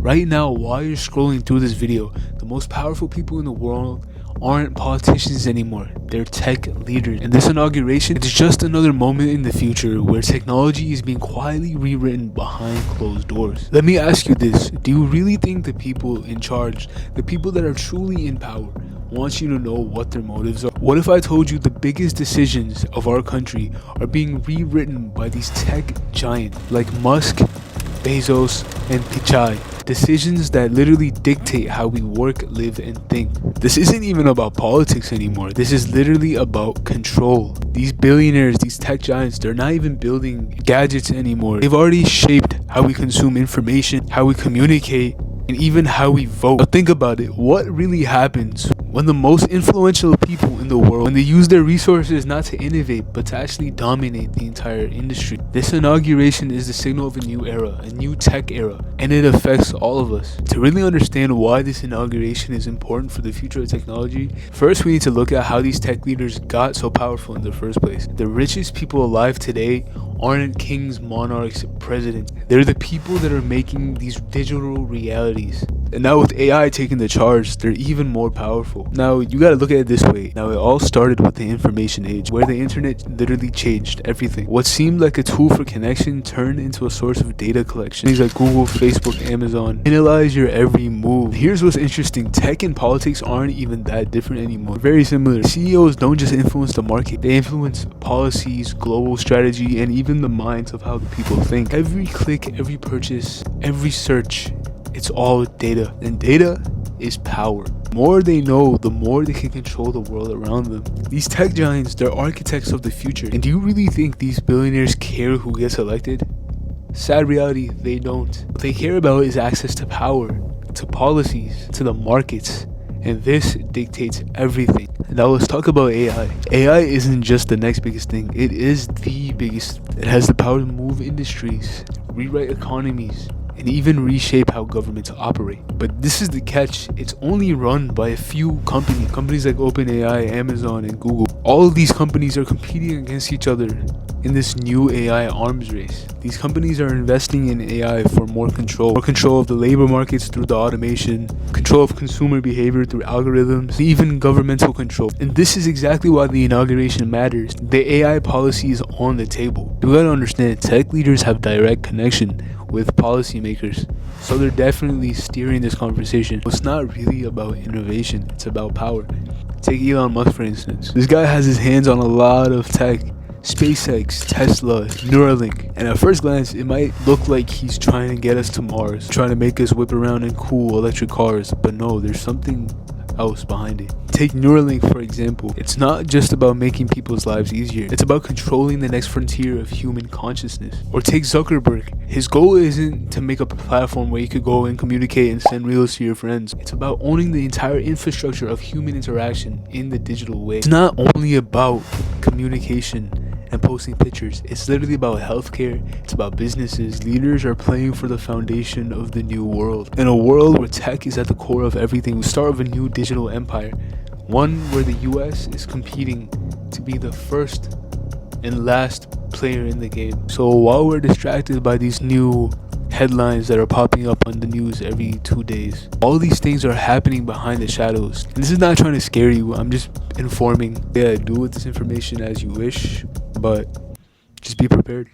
Right now, while you're scrolling through this video, the most powerful people in the world aren't politicians anymore. They're tech leaders. And this inauguration is just another moment in the future where technology is being quietly rewritten behind closed doors. Let me ask you this. Do you really think the people in charge, the people that are truly in power, want you to know what their motives are? What if I told you the biggest decisions of our country are being rewritten by these tech giants like Musk, Bezos, and Pichai? Decisions that literally dictate how we work, live, and think. This isn't even about politics anymore. This is literally about control. These billionaires, these tech giants, they're not even building gadgets anymore. They've already shaped how we consume information, how we communicate, and even how we vote. Now think about it. What really happens when the most influential people in the world, when they use their resources not to innovate, but to actually dominate the entire industry? This inauguration is the signal of a new era, a new tech era, and it affects all of us. To really understand why this inauguration is important for the future of technology, first we need to look at how these tech leaders got so powerful in the first place. The richest people alive today aren't kings, monarchs, presidents. They're the people that are making these digital realities. And now with AI taking the charge, they're even more powerful. Now you gotta look at it this way. Now it all started with the information age, where the internet literally changed everything. What seemed like a tool for connection turned into a source of data collection. Things like Google, Facebook, Amazon analyze your every move. Here's what's interesting. Tech and politics aren't even that different anymore. Very similar. CEOs don't just influence the market. They influence policies, global strategy, and even the minds of how the people think. Every click, every purchase, every search, it's all data, and data is power. The more they know, the more they can control the world around them. These tech giants, they're architects of the future. And do you really think these billionaires care who gets elected? Sad reality, they don't. What they care about is access to power, to policies, to the markets. And this dictates everything. Now let's talk about AI. AI isn't just the next biggest thing. It is the biggest. It has the power to move industries, rewrite economies, and even reshape how governments operate. But this is the catch. It's only run by a few companies like OpenAI, Amazon, and Google. All of these companies are competing against each other in this new AI arms race. These companies are investing in AI for more control of the labor markets through the automation, control of consumer behavior through algorithms, and even governmental control. And this is exactly why the inauguration matters. The AI policy is on the table. You gotta understand, tech leaders have direct connection with policymakers, so they're definitely steering this conversation. It's not really about innovation, it's about power. Take Elon Musk for instance. This guy has his hands on a lot of tech. SpaceX, Tesla, Neuralink, and at first glance it might look like he's trying to get us to Mars, trying to make us whip around in cool electric cars, but no, there's something else behind it. Take Neuralink for example. It's not just about making people's lives easier, it's about controlling the next frontier of human consciousness. Or take Zuckerberg. His goal isn't to make up a platform where you could go and communicate and send reels to your friends. It's about owning the entire infrastructure of human interaction in the digital way. It's not only about communication and posting pictures. It's literally about healthcare. It's about businesses. Leaders are playing for the foundation of the new world. In a world where tech is at the core of everything, we start with a new digital empire. One where the US is competing to be the first and last player in the game. So while we're distracted by these new headlines that are popping up on the news every 2 days, all these things are happening behind the shadows. And this is not trying to scare you, I'm just informing. Yeah, do with this information as you wish, but just be prepared.